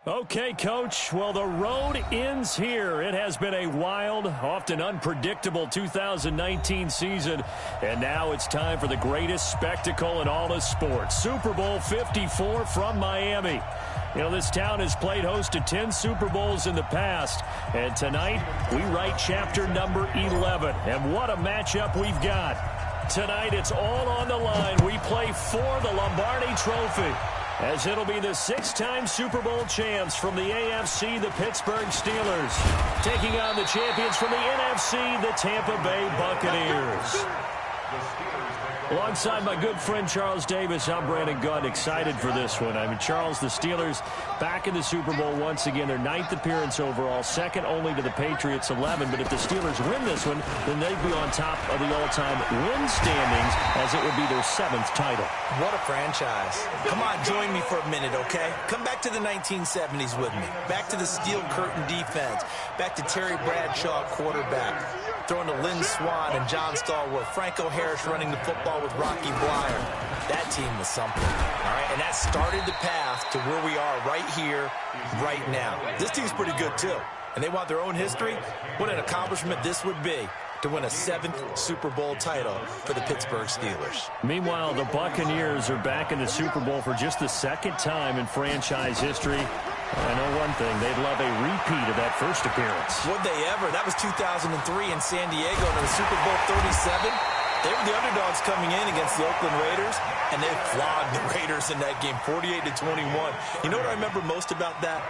Okay, Coach. Well, the road ends here. It has been a wild, often unpredictable 2019 season. And now it's time for the greatest spectacle in all of sports. Super Bowl 54 from Miami. You know, this town has played host to 10 Super Bowls in the past. And tonight, we write chapter number 11. And what a matchup we've got. Tonight, it's all on the line. We play for the Lombardi Trophy, as it'll be the 6-time Super Bowl champs from the AFC, the Pittsburgh Steelers, taking on the champions from the NFC, the Tampa Bay Buccaneers. Alongside my good friend Charles Davis, I'm Brandon Gunn, excited for this one. I mean, Charles, the Steelers back in the Super Bowl once again. Their 9th appearance overall, second only to the Patriots' 11. But if the Steelers win this one, then they'd be on top of the all-time win standings, as it would be their 7th title. What a franchise. Come on, join me for a minute, okay? Come back to the 1970s with me. Back to the steel curtain defense. Back to Terry Bradshaw, quarterback, throwing to Lynn Swann and John Stallworth. Franco Harris running the football with Rocky Bleier. That team was something. All right, and that started the path to where we are right here, right now. This team's pretty good, too. And they want their own history. What an accomplishment this would be to win a 7th Super Bowl title for the Pittsburgh Steelers. Meanwhile, the Buccaneers are back in the Super Bowl for just the 2nd time in franchise history. I know one thing, they'd love a repeat of that first appearance. Would they ever? That was 2003 in San Diego, and it was Super Bowl 37. They were the underdogs coming in against the Oakland Raiders, and they flogged the Raiders in that game, 48-21. You know what I remember most about that?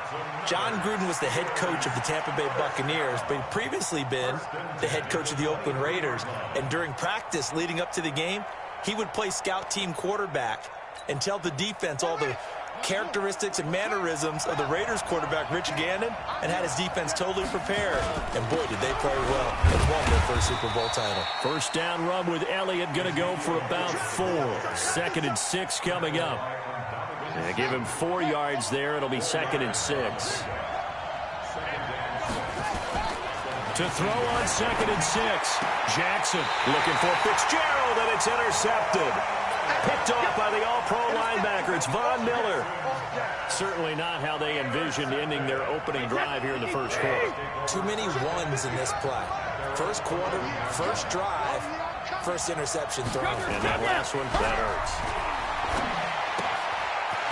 John Gruden was the head coach of the Tampa Bay Buccaneers, but he'd previously been the head coach of the Oakland Raiders. And during practice leading up to the game, he would play scout team quarterback and tell the defense all the characteristics and mannerisms of the Raiders quarterback, Rich Gannon, and had his defense totally prepared. And boy, did they play well and won their first Super Bowl title. First down run with Elliott, going to go for about 4. 2nd and 6 coming up. They give him 4 yards there. It'll be 2nd and 6. To throw on 2nd and 6. Jackson looking for Fitzgerald, and it's intercepted. Picked off by the all-pro linebacker. It's Von Miller. Certainly not how they envisioned ending their opening drive here in the first quarter. Too many ones in this play. First quarter, first drive, first interception thrown. And that last one, that hurts.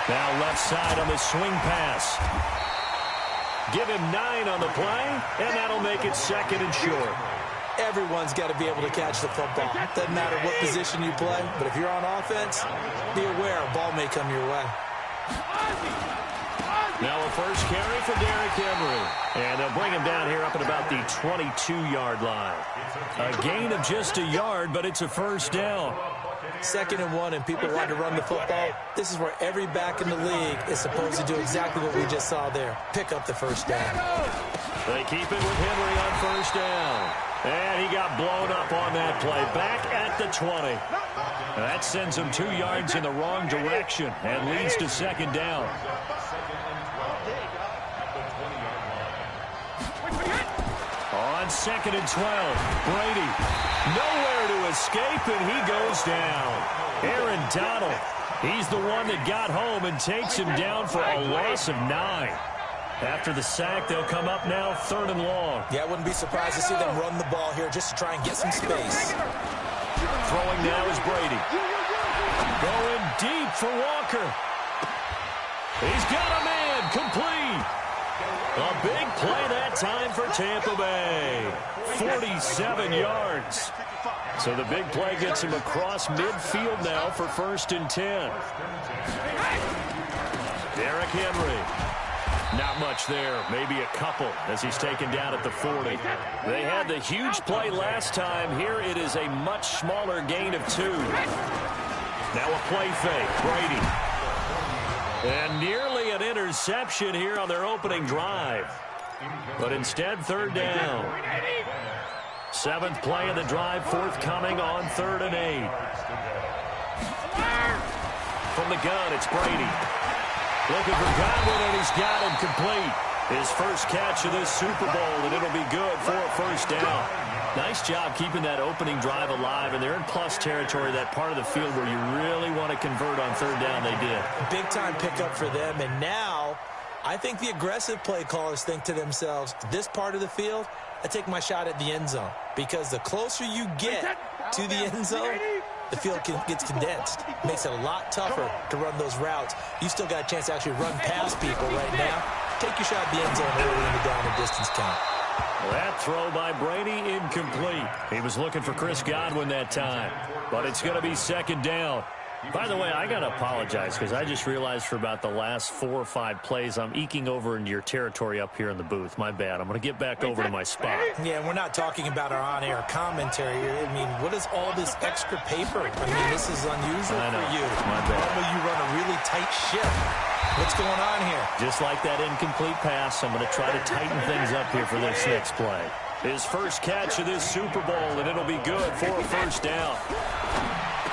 Now left side on the swing pass. Give him 9 on the play, and that'll make it 2nd and short. Everyone's got to be able to catch the football. Doesn't matter what position you play, but if you're on offense, be aware a ball may come your way. Now a first carry for Derrick Henry. And they'll bring him down here up at about the 22-yard line. A gain of just a yard, but it's a first down. 2nd and 1, and people want to run the football. This is where every back in the league is supposed to do exactly what we just saw there. Pick up the first down. They keep it with Henry on first down. And he got blown up on that play. Back at the 20. That sends him 2 yards in the wrong direction and leads to 2nd down. On 2nd and 12, Brady nowhere to escape, and he goes down. Aaron Donald, he's the one that got home and takes him down for a loss of 9. After the sack, they'll come up now 3rd and long. Yeah, I wouldn't be surprised to see them run the ball here just to try and get some space. Throwing now is Brady. Going deep for Walker. He's got a man, complete. A big play that time for Tampa Bay. 47 yards. So the big play gets him across midfield now for 1st and 10. Derrick Henry. Not much there, maybe a couple as he's taken down at the 40. They had the huge play last time. Here it is a much smaller gain of 2. Now a play fake, Brady. And nearly an interception here on their opening drive. But instead, 3rd down. 7th play of the drive, forthcoming on 3rd and 8. From the gun, it's Brady. Looking for Godwin, and he's got him complete. His first catch of this Super Bowl, and it'll be good for a first down. Nice job keeping that opening drive alive, and they're in plus territory, that part of the field where you really want to convert on 3rd down. They did. Big-time pickup for them, and now I think the aggressive play callers think to themselves, this part of the field, I take my shot at the end zone. Because the closer you get to the end zone, the field gets condensed. Makes it a lot tougher to run those routes. You still got a chance to actually run past people right now. Take your shot at the end zone early in the down and distance count. That throw by Brady incomplete. He was looking for Chris Godwin that time, but it's going to be second down. By the way, I got to apologize because I just realized for about the last 4 or 5 plays, I'm eking over into your territory up here in the booth. My bad. I'm going to get back over to my spot. Yeah, we're not talking about our on-air commentary here. I mean, what is all this extra paper? I mean, this is unusual for you. My bad. Normally you run a really tight ship. What's going on here? Just like that incomplete pass, I'm going to try to tighten things up here for this next play. His first catch of this Super Bowl, and it'll be good for a first down.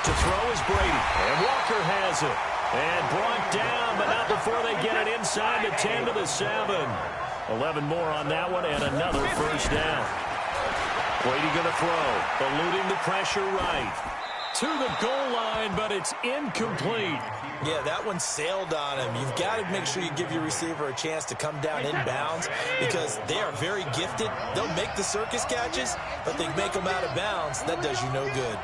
To throw is Brady, and Walker has it. And brought down, but not before they get it inside the 10 to the 7. 11 more on that one, and another first down. Brady going to throw, eluding the pressure right. To the goal line, but it's incomplete. Yeah, that one sailed on him. You've got to make sure you give your receiver a chance to come down inbounds because they are very gifted. They'll make the circus catches, but they make them out of bounds. That does you no good.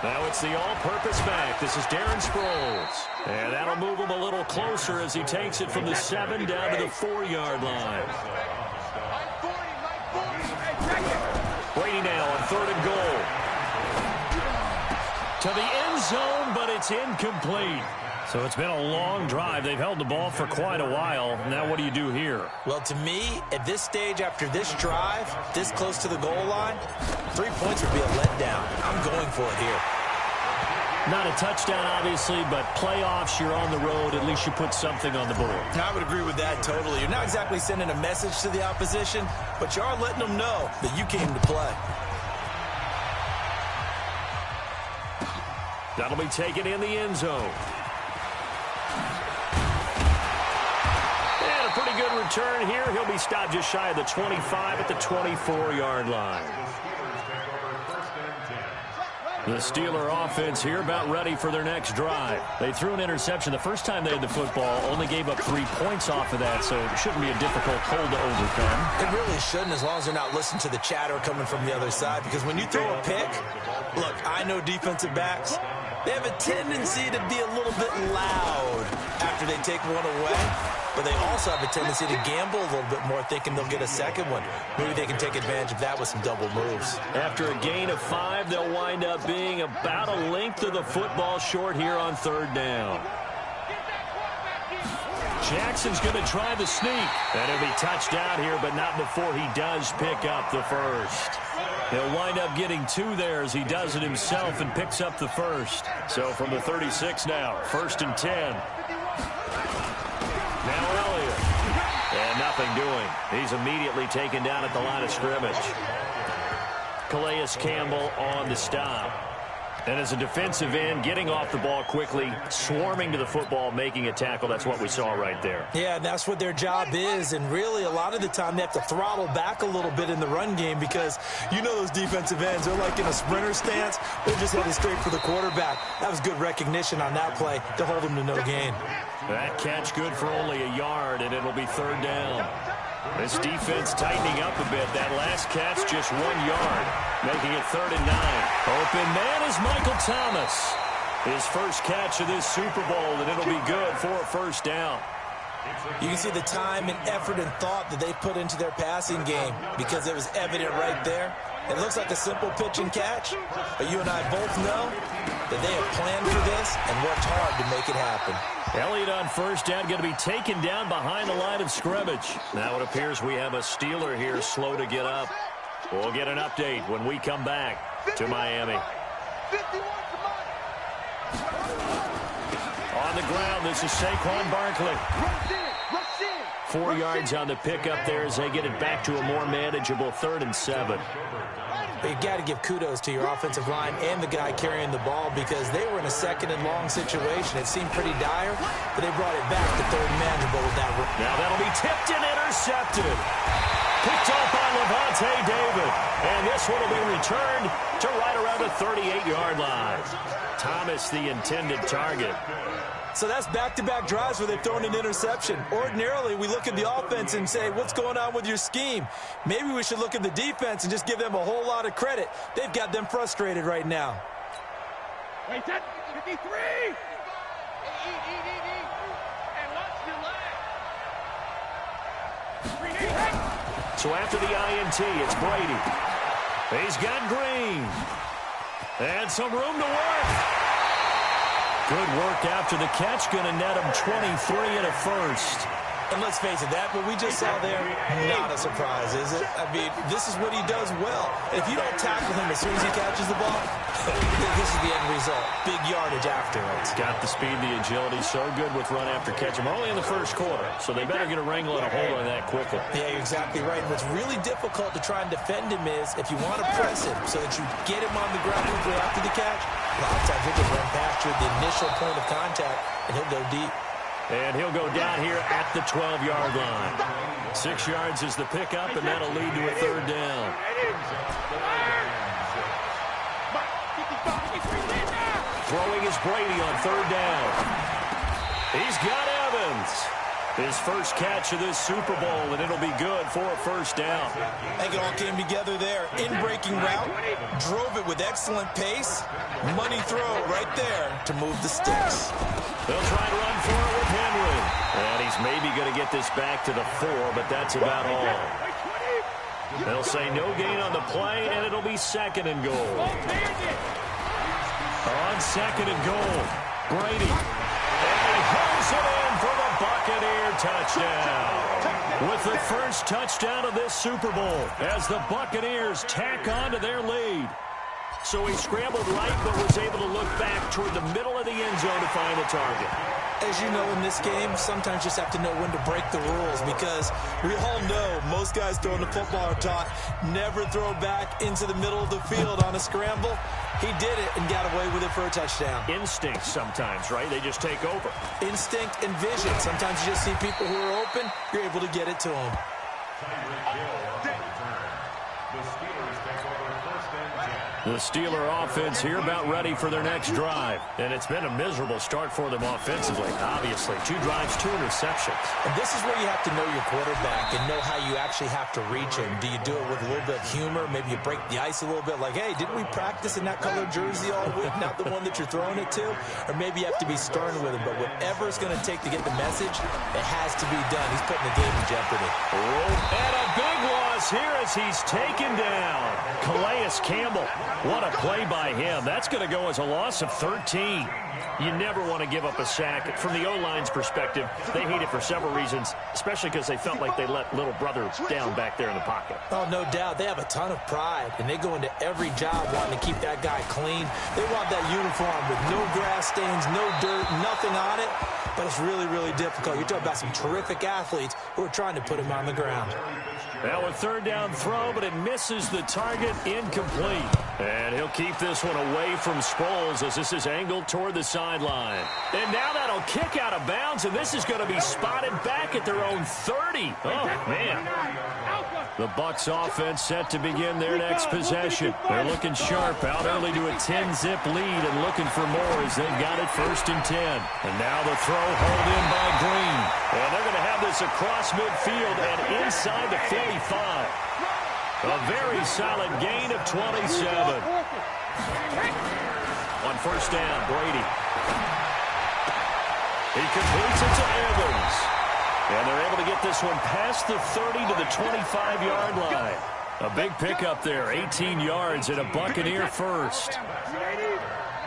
Now it's the all-purpose back. This is Darren Sproles. And that'll move him a little closer as he takes it from the 7 down to the 4-yard line. Brady now on 3rd and goal. To the end zone, but it's incomplete. So it's been a long drive. They've held the ball for quite a while. Now what do you do here? Well, to me, at this stage, after this drive, this close to the goal line, 3 points would be a letdown. I'm going for it here. Not a touchdown, obviously, but playoffs, you're on the road. At least you put something on the board. I would agree with that totally. You're not exactly sending a message to the opposition, but you are letting them know that you came to play. That'll be taken in the end zone. And a pretty good return here. He'll be stopped just shy of the 25 at the 24-yard line. The Steeler offense here about ready for their next drive. They threw an interception the first time they had the football, only gave up 3 points off of that, so it shouldn't be a difficult hole to overcome. It really shouldn't, as long as they're not listening to the chatter coming from the other side, because when you throw a pick, look, I know defensive backs, they have a tendency to be a little bit loud after they take one away, but they also have a tendency to gamble a little bit more, thinking they'll get a second one. Maybe they can take advantage of that with some double moves. After a gain of 5, they'll wind up being about a length of the football short here on 3rd down. Jackson's going to try the sneak. And he'll be touched out here, but not before he does pick up the first. He'll wind up getting 2 there as he does it himself and picks up the first. So from the 36 now, 1st and 10. Now Elliott. And nothing doing. He's immediately taken down at the line of scrimmage. Calais Campbell on the stop. And as a defensive end, getting off the ball quickly, swarming to the football, making a tackle, that's what we saw right there. Yeah, and that's what their job is. And really, a lot of the time, they have to throttle back a little bit in the run game because you know those defensive ends, they're like in a sprinter stance. They're just heading straight for the quarterback. That was good recognition on that play to hold them to no gain. That catch good for only a yard, and it'll be 3rd down. This defense tightening up a bit. That last catch just 1 yard, making it 3rd and 9. Open man is Michael Thomas. His first catch of this Super Bowl, and it'll be good for a first down. You can see the time and effort and thought that they put into their passing game because it was evident right there. It looks like a simple pitch and catch, but you and I both know that they have planned for this and worked hard to make it happen. Elliott on first down, going to be taken down behind the line of scrimmage. Now it appears we have a Steeler here slow to get up. We'll get an update when we come back to Miami. On the ground, this is Saquon Barkley. 4 yards on the pickup there as they get it back to a more manageable 3rd and 7. But you got to give kudos to your offensive line and the guy carrying the ball because they were in a 2nd and long situation. It seemed pretty dire, but they brought it back to 3rd and manageable with that. Now that'll be tipped and intercepted. Picked off by Levante David. And this one will be returned to right around the 38-yard line. Thomas, the intended target. So that's back-to-back drives where they've thrown an interception. Ordinarily, we look at the offense and say, what's going on with your scheme? Maybe we should look at the defense and just give them a whole lot of credit. They've got them frustrated right now. Wait, that's 53! And watch your leg. So after the INT, it's Brady. He's got Green. And some room to work. Good work after the catch. Going to net him 23 and a first. And let's face it, that what we just saw there, not a surprise, is it? I mean, this is what he does well. If you don't tackle him as soon as he catches the ball, this is the end result. Big yardage afterwards. Got the speed, the agility, so good with run after catch. I'm only in the first quarter, so they better get a wrangle and a hold on that quickly. Yeah, you're exactly right. And what's really difficult to try and defend him is if you want to press him so that you get him on the ground quickly after the catch, a lot of times he'll just run past you at the initial point of contact, and he'll go deep. And he'll go down here at the 12-yard line. 6 yards is the pickup, and that'll lead to a third down. Throwing is Brady on third down. He's got Evans. His first catch of this Super Bowl, and it'll be good for a first down. I think it all came together there. In-breaking route, drove it with excellent pace. Money throw right there to move the sticks. They'll try to run for it with Henry. And he's maybe going to get this back to the 4, but that's about all. They'll say no gain on the play, and it'll be second and goal. On second and goal, Brady. And he holds it in for the Buccaneer touchdown. With the first touchdown of this Super Bowl as the Buccaneers tack on to their lead. So he scrambled right but was able to look back toward the middle of the end zone to find the target. As you know, in this game, sometimes you just have to know when to break the rules because we all know most guys throwing the football are taught never throw back into the middle of the field on a scramble. He did it and got away with it for a touchdown. Instinct sometimes, right? They just take over. Instinct and vision. Sometimes you just see people who are open, you're able to get it to them. The Steeler offense here about ready for their next drive. And it's been a miserable start for them offensively, obviously. 2 drives, 2 interceptions. And this is where you have to know your quarterback and know how you actually have to reach him. Do you do it with a little bit of humor? Maybe you break the ice a little bit like, hey, didn't we practice in that colored jersey all week? Not the one that you're throwing it to? Or maybe you have to be stern with him. But whatever it's going to take to get the message, it has to be done. He's putting the game in jeopardy. And a big loss here as he's taken down. Calais Campbell. What a play by him. That's going to go as a loss of 13. You never want to give up a sack. From the O-line's perspective, they hate it for several reasons, especially because they felt like they let little brother down back there in the pocket. Oh, no doubt. They have a ton of pride, and they go into every job wanting to keep that guy clean. They want that uniform with no grass stains, no dirt, nothing on it. But it's really, really difficult. You're talking about some terrific athletes who are trying to put him on the ground. Now a third down throw, but it misses the target, incomplete. And he'll keep this one away from Sproles as this is angled toward the sideline. And now that'll kick out of bounds, and this is going to be spotted back at their own 30. Oh, man. The Bucs offense set to begin their next possession. They're looking sharp, out early to a 10-zip lead and looking for more as they've got it 1st and 10. And now the throw hauled in by Green. And they're going to have this across midfield and inside the 45. A very solid gain of 27. On 1st down, Brady. He completes it to Evans. And they're able to get this one past the 30 to the 25-yard line. A big pickup there, 18 yards and a Buccaneer first.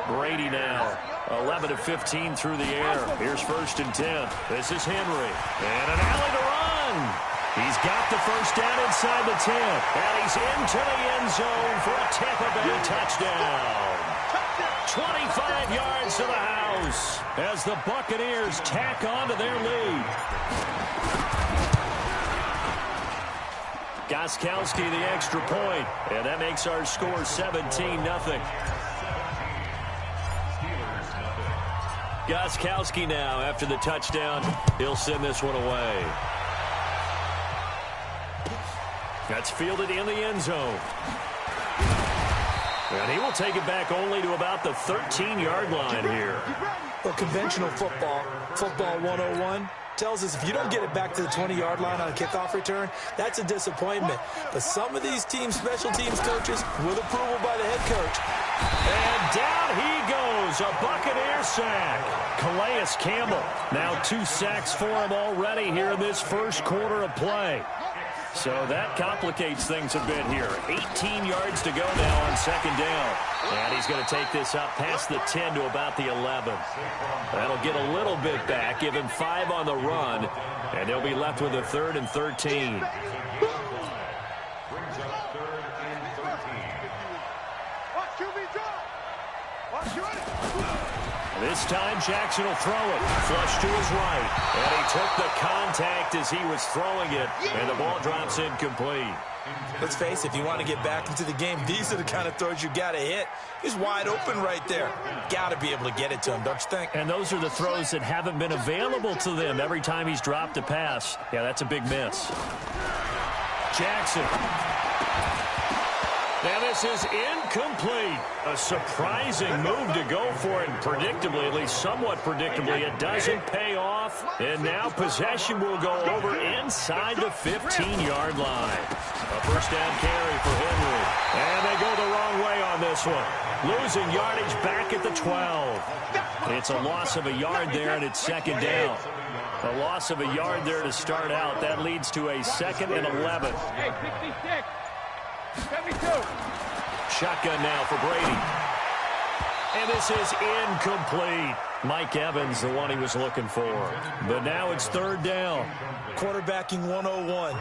Brady now, 11 of 15 through the air. Here's 1st and 10. This is Henry. And an alley to run. He's got the first down inside the 10. And he's into the end zone for a Tampa Bay touchdown. 25 yards to the house as the Buccaneers tack on to their lead. Gostkowski the extra point, and that makes our score 17-0. Gostkowski now after the touchdown. He'll send this one away. That's fielded in the end zone. And he will take it back only to about the 13-yard line here. But conventional football, football 101, tells us if you don't get it back to the 20-yard line on a kickoff return, that's a disappointment. But some of these teams, special teams coaches, with approval by the head coach. And down he goes, a Buccaneer sack. Calais Campbell, now 2 sacks for him already here in this first quarter of play. So that complicates things a bit here. 18 yards to go now on second down. And he's going to take this up past the 10 to about the 11. That'll get a little bit back, give him 5 on the run, and they'll be left with a 3rd and 13. This time Jackson will throw it. Flush to his right. And he took the contact as he was throwing it. And the ball drops incomplete. Let's face it, if you want to get back into the game, these are the kind of throws you got to hit. He's wide open right there. Got to be able to get it to him, don't you think? And those are the throws that haven't been available to them every time he's dropped a pass. Yeah, that's a big miss. Jackson. Now this is incomplete. A surprising move to go for it, and predictably, at least somewhat predictably, it doesn't pay off. And now possession will go over inside the 15-yard line. A first down carry for Henry. And they go the wrong way on this one. Losing yardage back at the 12. It's a loss of a yard there, and it's second down. A loss of a yard there to start out. That leads to a 2nd and 11. Hey, 66. 72. Shotgun now for Brady. And this is incomplete. Mike Evans, the one he was looking for. But now it's 3rd down. Quarterbacking 101.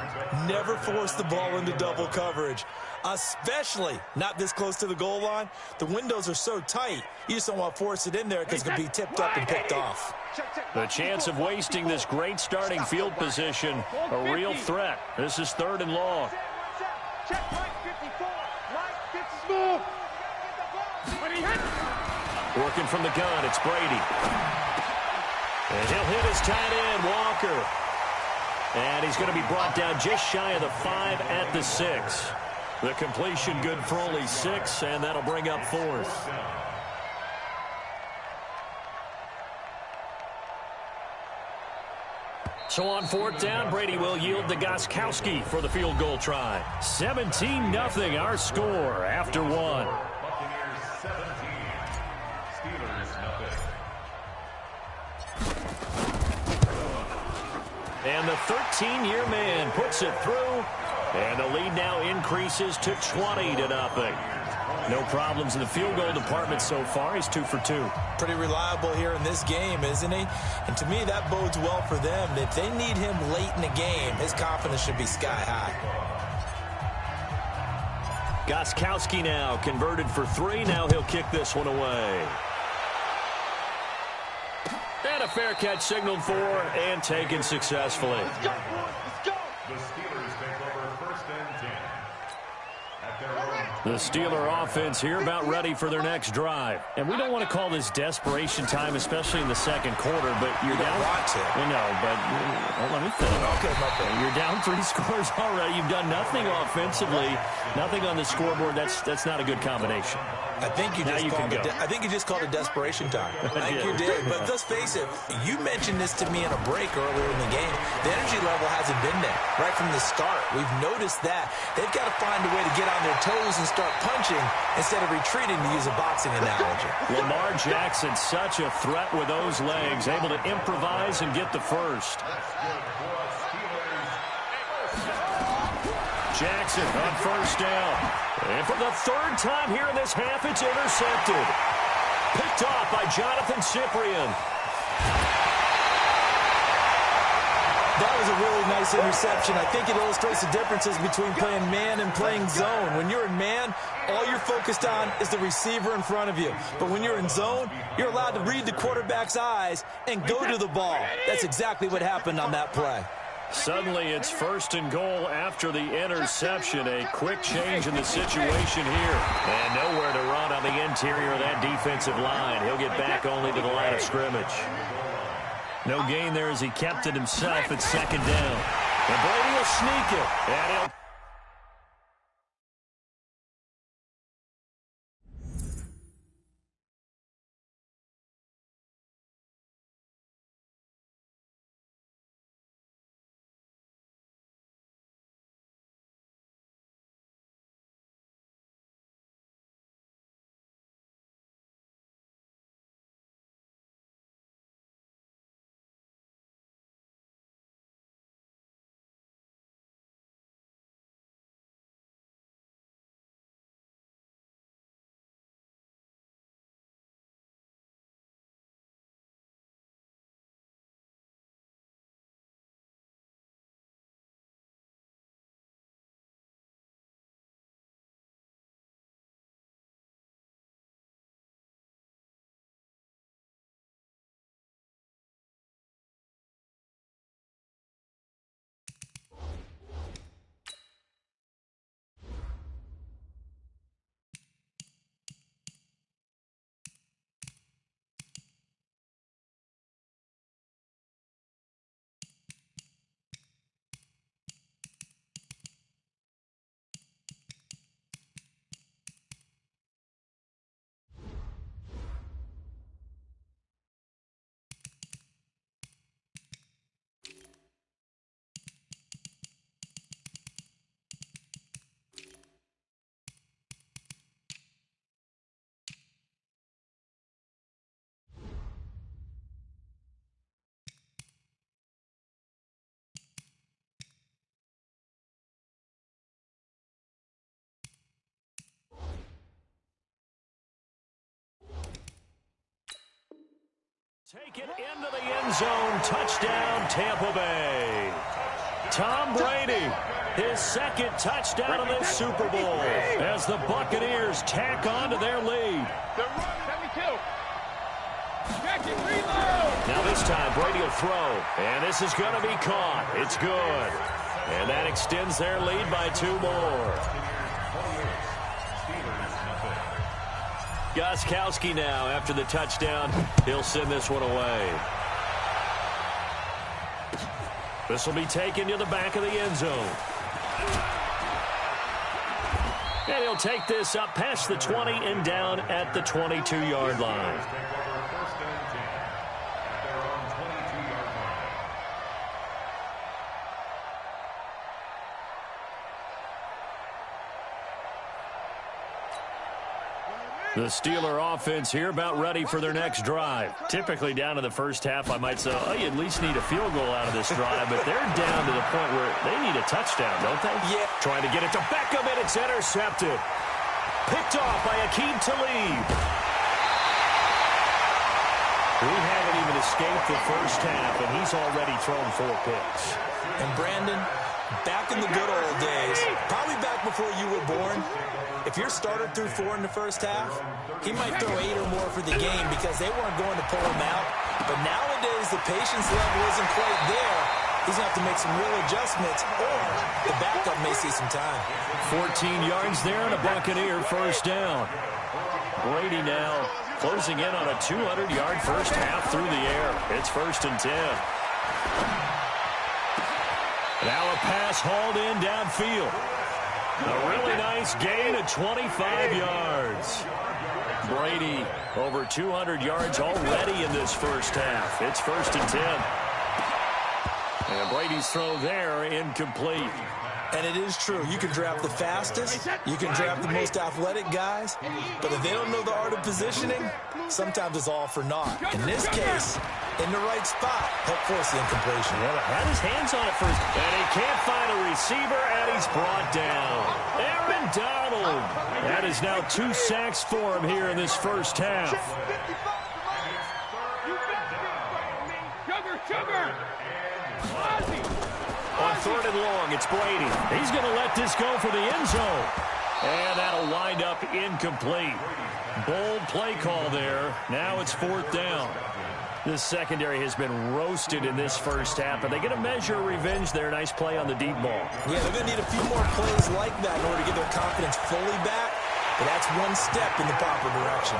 Never force the ball into double coverage, especially not this close to the goal line. The windows are so tight, you just don't want to force it in there because it could be tipped up and picked off. The chance of wasting this great starting field position, a real threat. This is 3rd and long. Check line 54. Line 50. Move. When he hits. Working from the gun, it's Brady. And he'll hit his tight end, Walker. And he's going to be brought down just shy of the 5 at the 6. The completion good for only 6, and that'll bring up 4th. So on 4th down, Brady will yield to Gostkowski for the field goal try. 17-0 our score after 1. Buccaneers 17, Steelers nothing. And the 13-year man puts it through. And the lead now increases to 20-0. No problems in the field goal department so far. He's 2 for 2. Pretty reliable here in this game, isn't he? And to me, that bodes well for them. If they need him late in the game, his confidence should be sky high. Gostkowski now converted for 3. Now he'll kick this one away. And a fair catch signaled for and taken successfully. Let's go, boys. Let's go. The Steelers take over 1st and 10. At their own. The Steeler offense here about ready for their next drive. And we don't want to call this desperation time, especially in the second quarter, but you're You don't down. want to. I know, but let me finish. Okay, my bad. You're down 3 scores already. You've done nothing offensively, nothing on the scoreboard. That's not a good combination. I think you Now just you called can it. go. I think you just called it desperation time. I think did. you did. But let's face it. You mentioned this to me in a break earlier in the game. The energy level hasn't been there right from the start. We've noticed that they've got to find a way to get on their toes and start punching instead of retreating, to use a boxing analogy. Lamar Jackson, such a threat with those legs, able to improvise and get the first. Jackson on 1st down. And for the 3rd time here in this half, it's intercepted. Picked off by Jonathan Cyprien. That was a really nice interception. I think it illustrates the differences between playing man and playing zone. When you're in man, all you're focused on is the receiver in front of you. But when you're in zone, you're allowed to read the quarterback's eyes and go to the ball. That's exactly what happened on that play. Suddenly it's 1st and goal after the interception. A quick change in the situation here. And nowhere to run on the interior of that defensive line. He'll get back only to the line of scrimmage. No gain there as he kept it himself at 2nd down. And Brady will sneak it. And he'll Take it into the end zone. Touchdown, Tampa Bay. Tom Brady, his second touchdown of this Super Bowl as the Buccaneers tack on to their lead. Now this time, Brady will throw, and this is going to be caught. It's good. And that extends their lead by 2 more. Gostkowski now after the touchdown. He'll send this one away. This will be taken to the back of the end zone. And he'll take this up past the 20 and down at the 22-yard line. The Steeler offense here about ready for their next drive. Typically down to the first half, I might say, oh, you at least need a field goal out of this drive, but they're down to the point where they need a touchdown, don't they? Yeah. Trying to get it to Beckham, and it's intercepted. Picked off by Akeem Talib. We haven't even escaped the first half, and he's already thrown 4 picks. And Brandon, back in the good old days, probably back before you were born, if your starter threw 4 in the first half, he might throw 8 or more for the game because they weren't going to pull him out. But nowadays, the patience level isn't quite there. He's going to have to make some real adjustments, or the backup may see some time. 14 yards there and a Buccaneer first down. Brady now closing in on a 200-yard first half through the air. It's 1st and 10. Now a pass hauled in downfield. A really nice gain of 25 yards. Brady over 200 yards already in this first half. It's 1st and 10. And Brady's throw there incomplete. And it is true. You can draft the fastest. You can draft the most athletic guys. But if they don't know the art of positioning, sometimes it's all for naught. In this case, in the right spot, help force the incompletion. Yeah, had his hands on it first. And he can't find a receiver, and he's brought down. Aaron Donald. That is now 2 sacks for him here in this first half. Sugar! On 3rd and long, it's Brady. He's going to let this go for the end zone. And that'll wind up incomplete. Bold play call there. Now it's 4th down. This secondary has been roasted in this first half, but they get a measure of revenge there. Nice play on the deep ball. Yeah, they're going to need a few more plays like that in order to get their confidence fully back. But that's one step in the proper direction.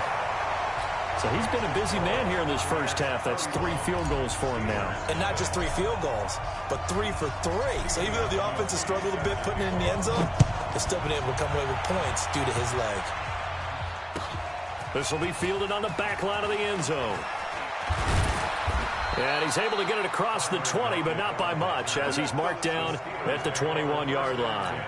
So he's been a busy man here in this first half. That's 3 field goals for him now. And not just 3 field goals, but 3 for 3. So even though the offense has struggled a bit putting it in the end zone, they've still been able to come away with points due to his leg. This will be fielded on the back line of the end zone. And he's able to get it across the 20, but not by much, as he's marked down at the 21-yard line.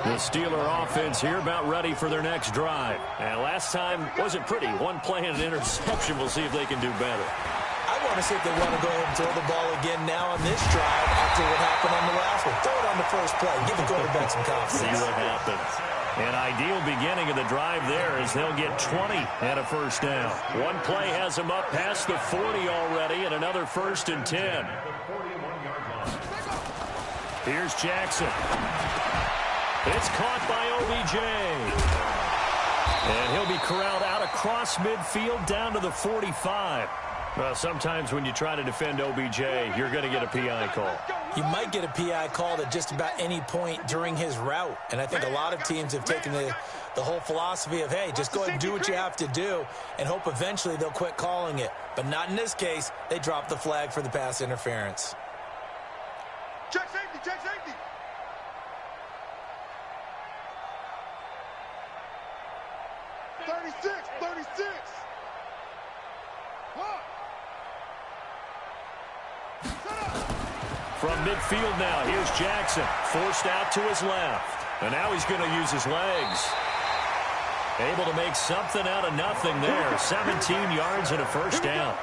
The Steeler offense here about ready for their next drive. And last time wasn't pretty. 1 play and an interception. We'll see if they can do better. I want to see if they want to go ahead and throw the ball again now on this drive after what happened on the last one. Throw it on the first play. Give the quarterback some confidence. See what happens. An ideal beginning of the drive there as they'll get 20 and a first down. 1 play has them up past the 40 already, and another 1st and 10. Here's Jackson. It's caught by OBJ. And he'll be corralled out across midfield down to the 45. Well, sometimes when you try to defend OBJ, you're going to get a PI call. You might get a PI called at just about any point during his route. And I think a lot of teams have taken the whole philosophy of, hey, just go ahead and do what you have to do and hope eventually they'll quit calling it. But not in this case. They dropped the flag for the pass interference. Check safety, check safety. From midfield now, here's Jackson. Forced out to his left. And now he's going to use his legs. Able to make something out of nothing there. 17 yards and a first down.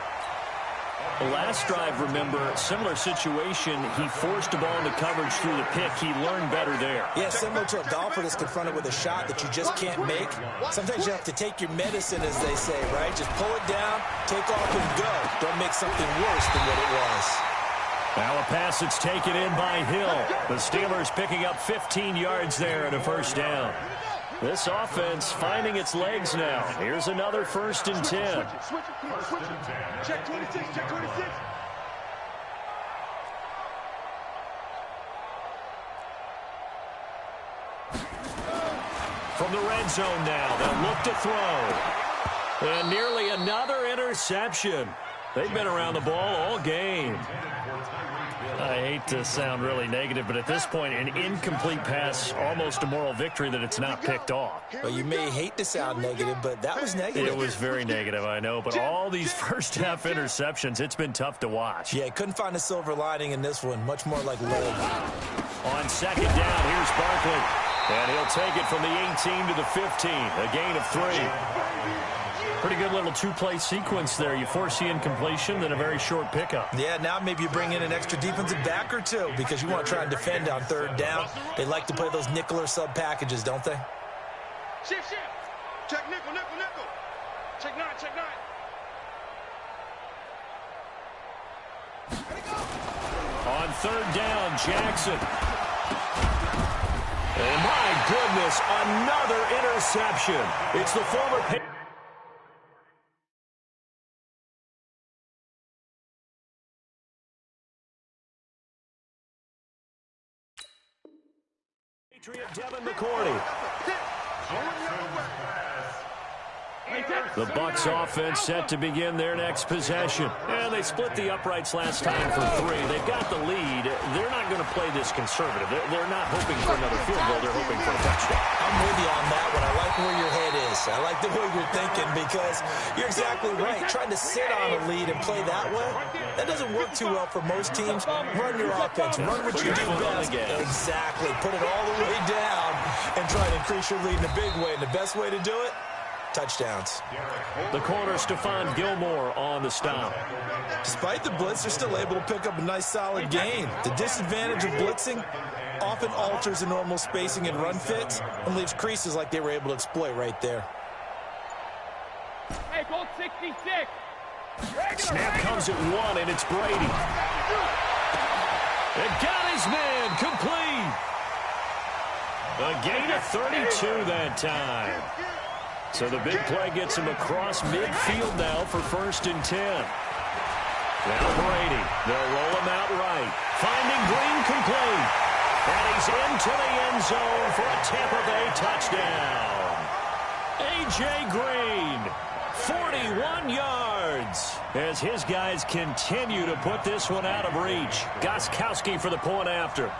The last drive, remember, similar situation. He forced a ball into coverage through the pick. He learned better there. Yeah, similar to a golfer that's confronted with a shot that you just can't make. Sometimes you have to take your medicine, as they say, right? Just pull it down, take off, and go. Don't make something worse than what it was. Now a pass that's taken in by Hill. The Steelers picking up 15 yards there and a first down. This offense finding its legs now. Here's another 1st and 10. Switch it. Check 26, check 26. From the red zone now, they'll look to throw. And nearly another interception. They've been around the ball all game. I hate to sound really negative, but at this point, an incomplete pass, almost a moral victory that it's not picked off. Well, you may hate to sound negative, but that was negative. It was very negative, I know, but all these first-half interceptions, it's been tough to watch. Yeah, couldn't find a silver lining in this one. Much more like lead. On second down, here's Barkley. And he'll take it from the 18 to the 15, a gain of 3. Pretty good little two-play sequence there. You force the incompletion, then a very short pickup. Yeah, now maybe you bring in an extra defensive back or two because you want to try and defend on 3rd down. They like to play those nickel or sub packages, don't they? Shift. Check nickel. Check 9. On 3rd down, Jackson. And my goodness, another interception. It's the former Patriot Devin McCourty. The Bucs offense set to begin their next possession. And they split the uprights last time for 3. They've got the lead. They're not going to play this conservative. They're not hoping for another field goal. They're hoping for a touchdown. I'm with you on that one. I like where your head is. I like the way you're thinking because you're exactly right. Trying to sit on a lead and play that way, that doesn't work too well for most teams. Run your offense. Run what you do best. Exactly. Put it all the way down and try to increase your lead in a big way. And the best way to do it, touchdowns. The corner, Stephon Gilmore, on the stop. Despite the blitz, they're still able to pick up a nice solid gain. The disadvantage of blitzing often alters the normal spacing and run fits and leaves creases like they were able to exploit right there. Hey, go 66. Snap comes at 1, and it's Brady. It got his man complete. A gain of 32 that time. So the big play gets him across midfield now for 1st and 10. Now Brady. They'll roll him out right. Finding Green complete. And he's into the end zone for a Tampa Bay touchdown. A.J. Green, 41 yards. As his guys continue to put this one out of reach. Gostkowski for the point after.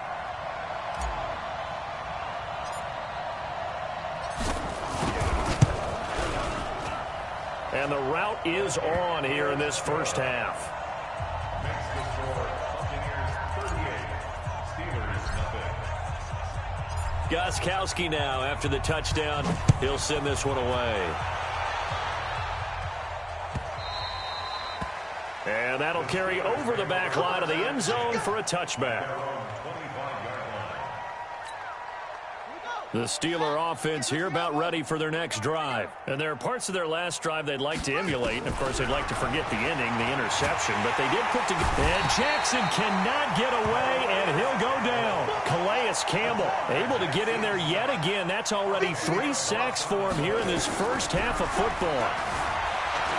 And the route is on here in this first half. Gostkowski now after the touchdown. He'll send this one away. And that'll carry over the back line of the end zone for a touchback. The Steeler offense here about ready for their next drive. And there are parts of their last drive they'd like to emulate. And, of course, they'd like to forget the inning, the interception. But they did put together. And Jackson cannot get away, and he'll go down. Calais Campbell able to get in there yet again. That's already 3 sacks for him here in this first half of football.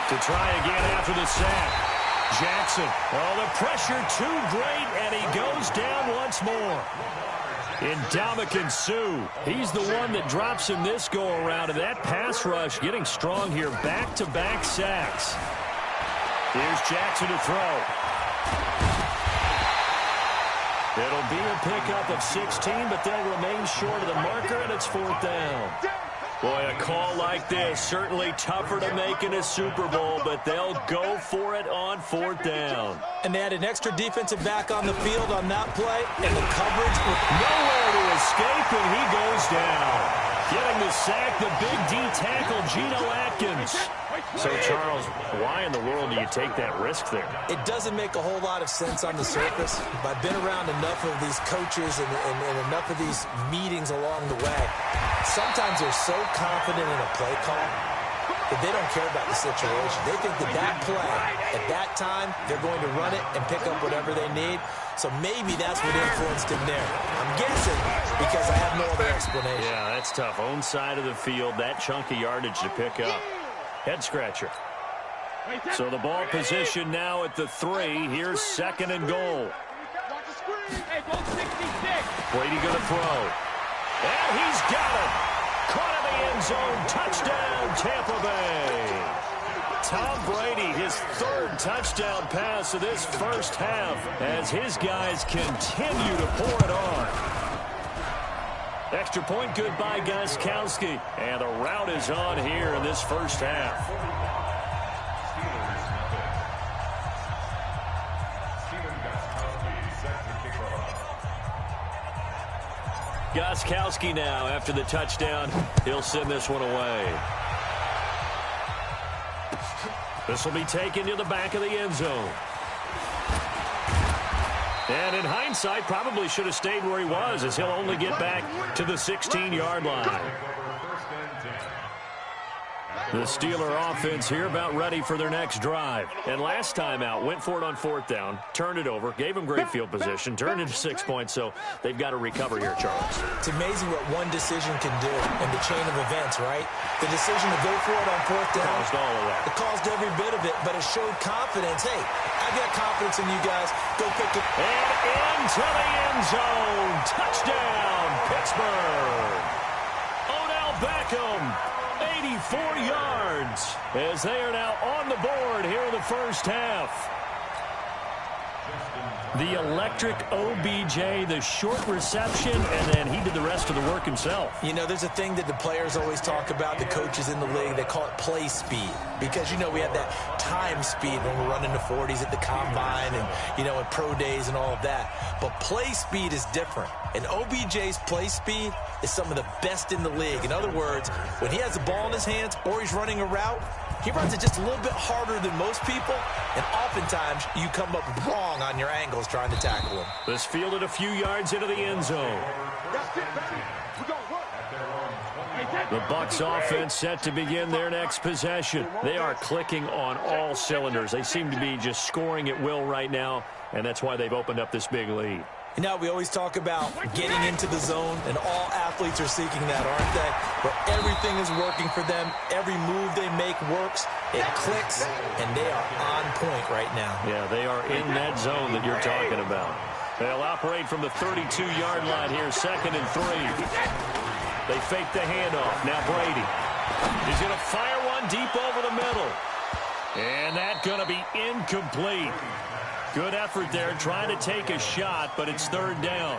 To try again after the sack. Jackson. Oh, the pressure too great, and he goes down once more. Ndamukong Suh, he's the one that drops him this go-around. And that pass rush getting strong here. Back-to-back sacks. Here's Jackson to throw. It'll be a pickup of 16, but they'll remain short of the marker, and it's 4th down. Boy, a call like this, certainly tougher to make in a Super Bowl, but they'll go for it on 4th down. And they had an extra defensive back on the field on that play, and the coverage nowhere to escape, and he goes down. Getting the the sack, the big D tackle, Geno Atkins. So, Charles, why in the world do you take that risk there? It doesn't make a whole lot of sense on the surface, but I've been around enough of these coaches and enough of these meetings along the way. Sometimes they're so confident in a play call that they don't care about the situation. They think that that play, at that time, they're going to run it and pick up whatever they need. So maybe that's what influenced him there. I'm guessing because I have no other explanation. Yeah, that's tough. Own side of the field, that chunk of yardage to pick up. Head scratcher. So the ball position now at the 3. Here's 2nd and goal. Brady going to throw. And he's got it. Caught in the end zone. Touchdown, Tampa Bay. Tom Brady, his 3rd touchdown pass of this first half as his guys continue to pour it on. Extra point good by Gostkowski. And the route is on here in this first half. Gostkowski now after the touchdown. He'll send this one away. This will be taken to the back of the end zone. And in hindsight, probably should have stayed where he was, as he'll only get back to the 16-yard line. The Steeler offense here about ready for their next drive. And last time out, went for it on 4th down, turned it over, gave them great field position, turned it to 6 points, so they've got to recover here, Charles. It's amazing what one decision can do in the chain of events, right? The decision to go for it on 4th down. Caused all of that. It caused every bit of it, but it showed confidence. Hey, I've got confidence in you guys. Go pick it. And into the end zone. Touchdown, Pittsburgh. Odell Beckham. 84 yards as they are now on the board here in the first half. The electric OBJ, the short reception, and then he did the rest of the work himself. You know, there's a thing that the players always talk about, the coaches in the league, they call it play speed. Because, you know, we have that time speed when we're running the 40s at the combine and, you know, at pro days and all of that. But play speed is different. And OBJ's play speed is some of the best in the league. In other words, when he has the ball in his hands or he's running a route, he runs it just a little bit harder than most people, and oftentimes you come up wrong on your angles trying to tackle him. This fielded a few yards into the end zone. The Bucs offense set to begin their next possession. They are clicking on all cylinders. They seem to be just scoring at will right now, and that's why they've opened up this big lead. You know, we always talk about getting into the zone, and all athletes are seeking that, aren't they? Where everything is working for them, every move they make works, it clicks, and they are on point right now. Yeah, they are in that zone that you're talking about. They'll operate from the 32-yard line here, 2nd and 3. They fake the handoff. Now Brady. He's going to fire one deep over the middle. And that's going to be incomplete. Good effort there, trying to take a shot, but it's 3rd down.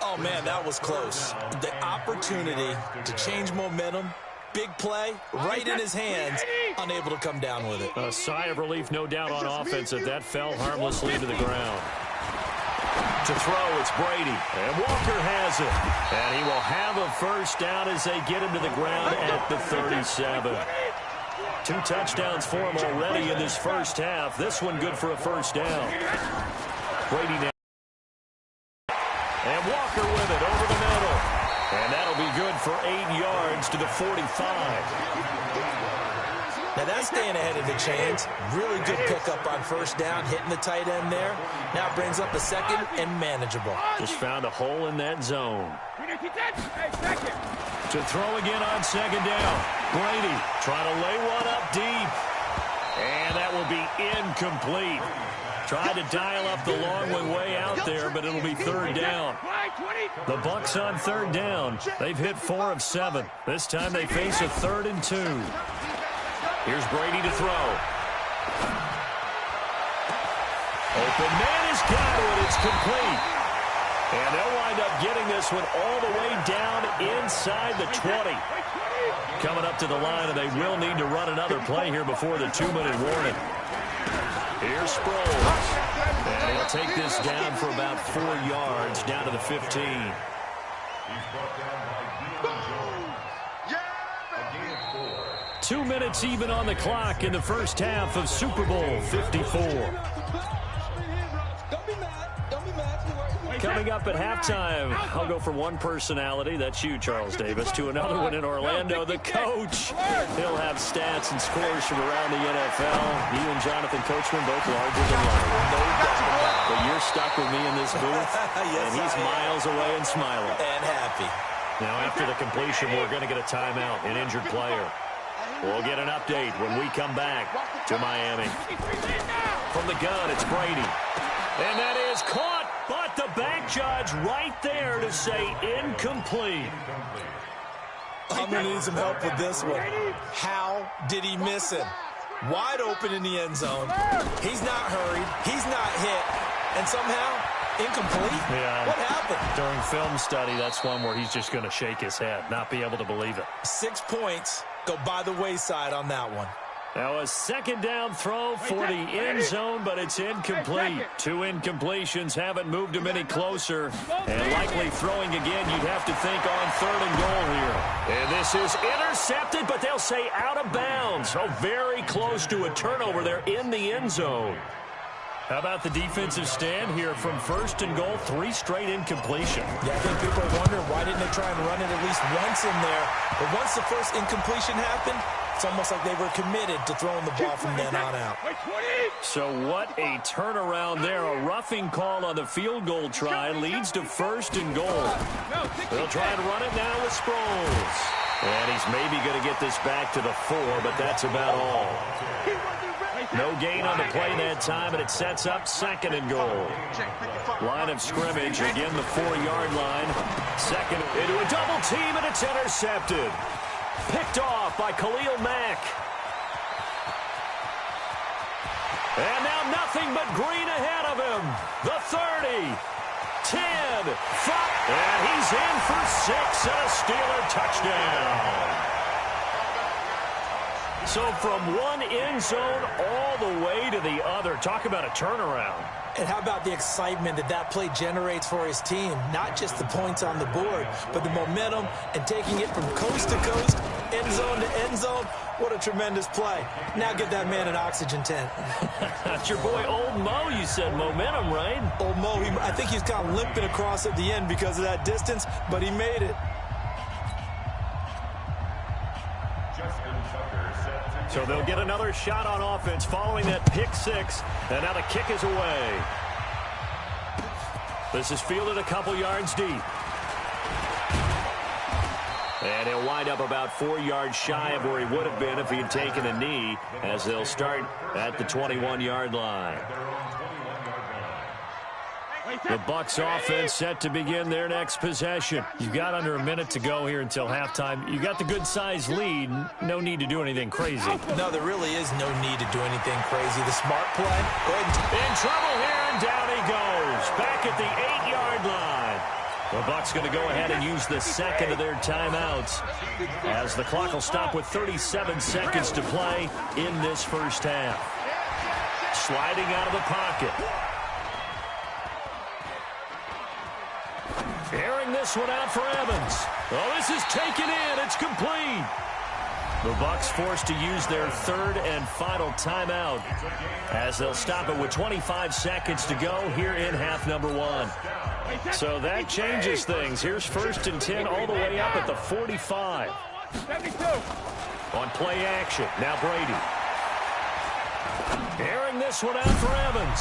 Oh, man, that was close. The opportunity to change momentum, big play, right in his hands, unable to come down with it. A sigh of relief, no doubt, on offense if that fell harmlessly to the ground. To throw, it's Brady, and Walker has it. And he will have a first down as they get him to the ground at the 37. 2 touchdowns for him already in this first half. This one good for a first down. Brady now. And Walker with it over the middle. And that'll be good for 8 yards to the 45. Now that's staying ahead of the chains. Really good pickup on first down, hitting the tight end there. Now brings up a 2nd and manageable. Just found a hole in that zone. To throw again on 2nd down. Brady trying to lay one up deep. And that will be incomplete. Tried to dial up the long one way out there, but it'll be 3rd down. The Bucs on 3rd down. They've hit 4 of 7. This time they face a 3rd and 2. Here's Brady to throw. Open man has got it. It's complete. And they'll wind up getting this one all the way down inside the 20. Coming up to the line, and they will need to run another play here before the 2-minute warning. Here's Sproles. And he'll take this down for about 4 yards, down to the 15. 2 minutes even on the clock in the first half of Super Bowl 54. Coming up at halftime, I'll go from one personality, that's you, Charles Davis, to another one in Orlando, the coach. He'll have stats and scores from around the NFL. You and Jonathan Coachman both larger than life. But you're stuck with me in this booth, Yes, and he's miles away and smiling. And happy. Now, after the completion, we're going to get a timeout, an injured player. We'll get an update when we come back to Miami. From the gun, it's Brady. And that is caught. But the back judge right there to say incomplete. I'm going to need some help with this one. How did he miss it? Wide open in the end zone. He's not hurried. He's not hit. And somehow, incomplete? Yeah. What happened? During film study, that's one where he's just going to shake his head, not be able to believe it. 6 points go by the wayside on that one. Now a second down throw for the end zone, but it's incomplete. 2 incompletions haven't moved him any closer. And likely throwing again, you'd have to think on 3rd and goal here. And this is intercepted, but they'll say out of bounds. So very close to a turnover there in the end zone. How about the defensive stand here from 1st and goal? 3 straight incompletion. Yeah, I think people are wondering why didn't they try and run it at least once in there. But once the first incompletion happened, it's almost like they were committed to throwing the ball from then on out. So what a turnaround there. A roughing call on the field goal try leads to 1st and goal. They'll try and run it now with Sproles. And he's maybe going to get this back to the 4, but that's about all. No gain on the play that time, and it sets up 2nd and goal. Line of scrimmage, again the 4-yard line. Second into a double team, and it's intercepted. Picked off by Khalil Mack. And now nothing but green ahead of him. The 30, 10, 5, and he's in for 6 and a Steeler touchdown. So from one end zone all the way to the other. Talk about a turnaround. And how about the excitement that that play generates for his team? Not just the points on the board, but the momentum and taking it from coast to coast, end zone to end zone. What a tremendous play. Now get that man an oxygen tent. That's your boy Old Mo, you said. Momentum, right? Old Mo, I think he's kind of limping across at the end because of that distance, but he made it. So they'll get another shot on offense following that pick 6. And now the kick is away. This is fielded a couple yards deep. And he'll wind up about 4 yards shy of where he would have been if he had taken a knee, as they'll start at the 21-yard line. The Bucs offense set to begin their next possession. You've got under a minute to go here until halftime. You got the good-sized lead. No need to do anything crazy. No, there really is no need to do anything crazy. The smart play. Go ahead in trouble here, and down he goes. Back at the 8-yard line. The Bucs going to go ahead and use the second of their timeouts, as the clock will stop with 37 seconds to play in this first half. Sliding out of the pocket. Airing this one out for Evans. Oh, this is taken in. It's complete. The Bucs forced to use their 3rd and final timeout, as they'll stop it with 25 seconds to go here in half number 1. So that changes things. Here's 1st and 10 all the way up at the 45. On play action, now Brady. Airing this one out for Evans.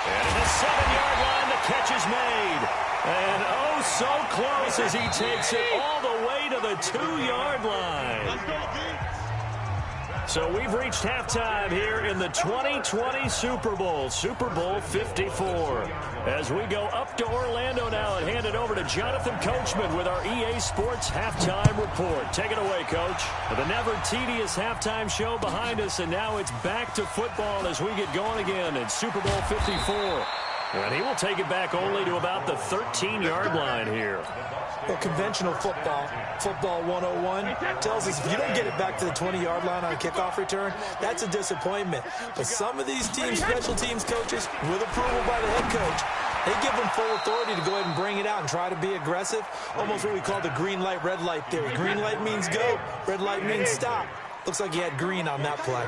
And at the 7-yard line, the catch is made. And oh, so close as he takes it all the way to the 2-yard line. So we've reached halftime here in the 2020 Super Bowl, Super Bowl 54. As we go up to Orlando now and hand it over to Jonathan Coachman with our EA Sports Halftime Report. Take it away, Coach. The never tedious halftime show behind us, and now it's back to football as we get going again in Super Bowl 54. And he will take it back only to about the 13-yard line here. Well, conventional football, football 101, tells us if you don't get it back to the 20-yard line on a kickoff return, that's a disappointment. But some of these teams, special teams coaches, with approval by the head coach, They give him full authority to go ahead and bring it out and try to be aggressive. Almost what we call the green light, red light theory. Green light means go, red light means stop. Looks like he had green on that play.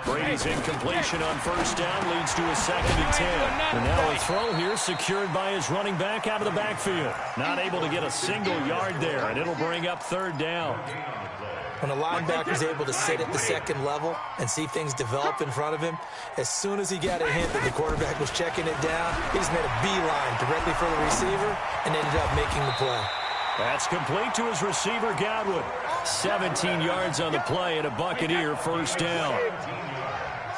Brady's incompletion on first down leads to a 2nd and 10. And now a throw here secured by his running back out of the backfield. Not able to get a single yard there, and it'll bring up 3rd down. When a linebacker's able to sit at the 2nd level and see things develop in front of him, as soon as he got a hint that the quarterback was checking it down, he just made a beeline directly for the receiver and ended up making the play. That's complete to his receiver, Godwin. 17 yards on the play and a Buccaneer 1st down.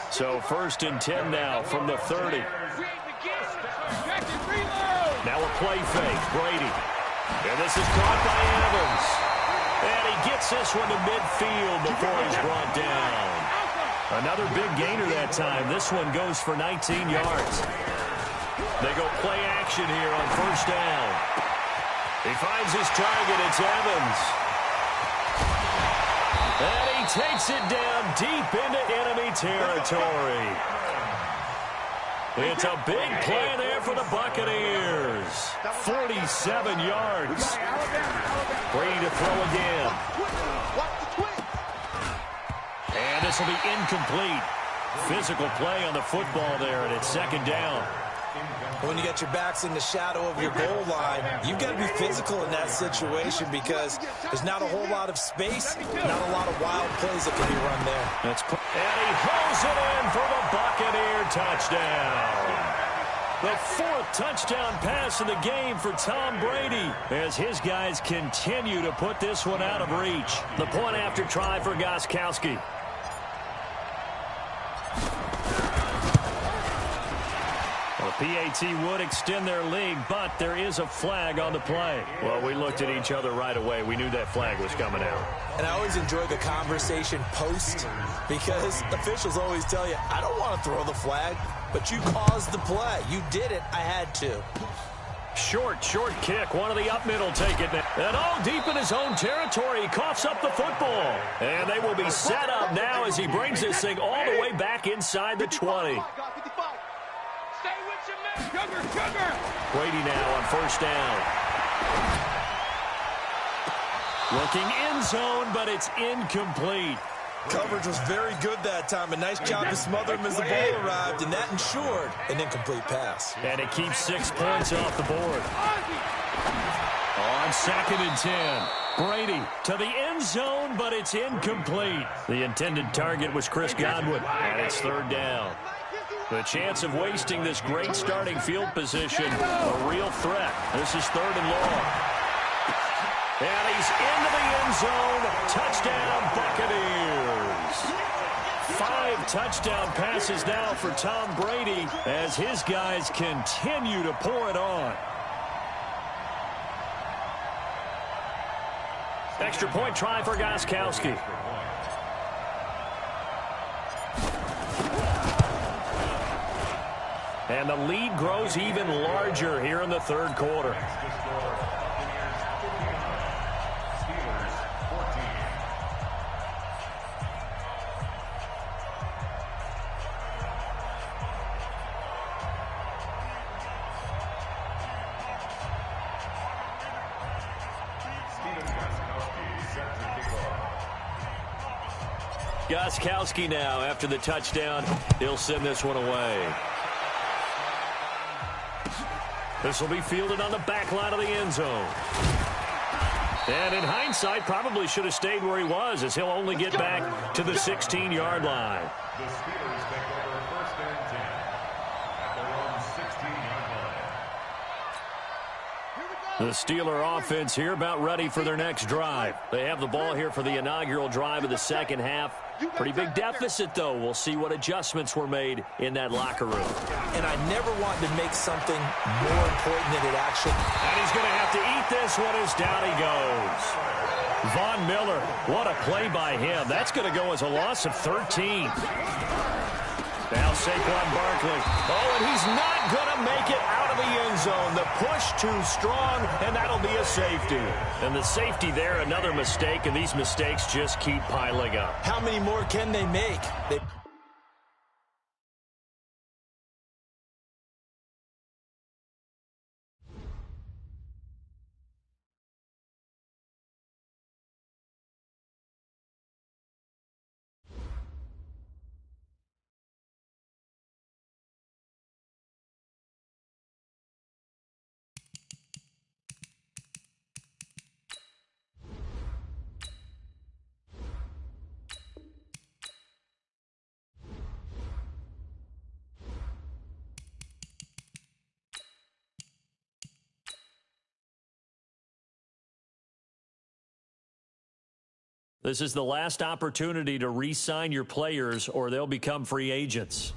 So 1st and 10 now from the 30. Now a play fake, Brady. And this is caught by Evans. And he gets this one to midfield before he's brought down. Another big gainer that time. This one goes for 19 yards. They go play action here on 1st down. He finds his target. It's Evans. And he takes it down deep into enemy territory. It's a big play there for the Buccaneers. 47 yards. Brady to throw again. And this will be incomplete. Physical play on the football there, and it's 2nd down. When you got your backs in the shadow of your goal line, you've got to be physical in that situation because there's not a whole lot of space, not a lot of wild plays that can be run there. And he holds it in for the Buccaneer touchdown. The 4th touchdown pass in the game for Tom Brady as his guys continue to put this one out of reach. The point after try for Gostkowski. PAT would extend their lead, but there is a flag on the play. Well, we looked at each other right away. We knew that flag was coming out. And I always enjoy the conversation post because officials always tell you, I don't want to throw the flag, but you caused the play. You did it. I had to. Short kick. One of the up middle take it. And all deep in his own territory. He coughs up the football. And they will be set up now as he brings this thing all the way back inside the 20. Brady now on 1st down. Looking end zone, but it's incomplete. Coverage was very good that time. A nice job to smother him as the ball arrived, and that ensured an incomplete pass. And it keeps 6 points off the board. On 2nd and 10. Brady to the end zone, but it's incomplete. The intended target was Chris Godwin, and it's 3rd down. The chance of wasting this great starting field position, a real threat. This is 3rd and long. And he's into the end zone. Touchdown, Buccaneers. 5 touchdown passes now for Tom Brady as his guys continue to pour it on. Extra point try for Gostkowski. And the lead grows even larger here in the 3rd quarter. Gostkowski now after the touchdown. He'll send this one away. This will be fielded on the back line of the end zone. And in hindsight, probably should have stayed where he was as he'll only get back to the 16-yard line. The Steelers take over 1st and 10 at their own 16-yard line. The Steeler offense here about ready for their next drive. They have the ball here for the inaugural drive of the 2nd half. Pretty big deficit, though. We'll see what adjustments were made in that locker room. And I never wanted to make something more important than it actually. And he's going to have to eat this one as down he goes. Von Miller, what a play by him. That's going to go as a loss of 13. Now Saquon Barkley. Oh, and he's not going to make it out of the end zone. The push too strong, and that'll be a safety. And the safety there, another mistake, and these mistakes just keep piling up. How many more can they make? This is the last opportunity to re-sign your players or they'll become free agents.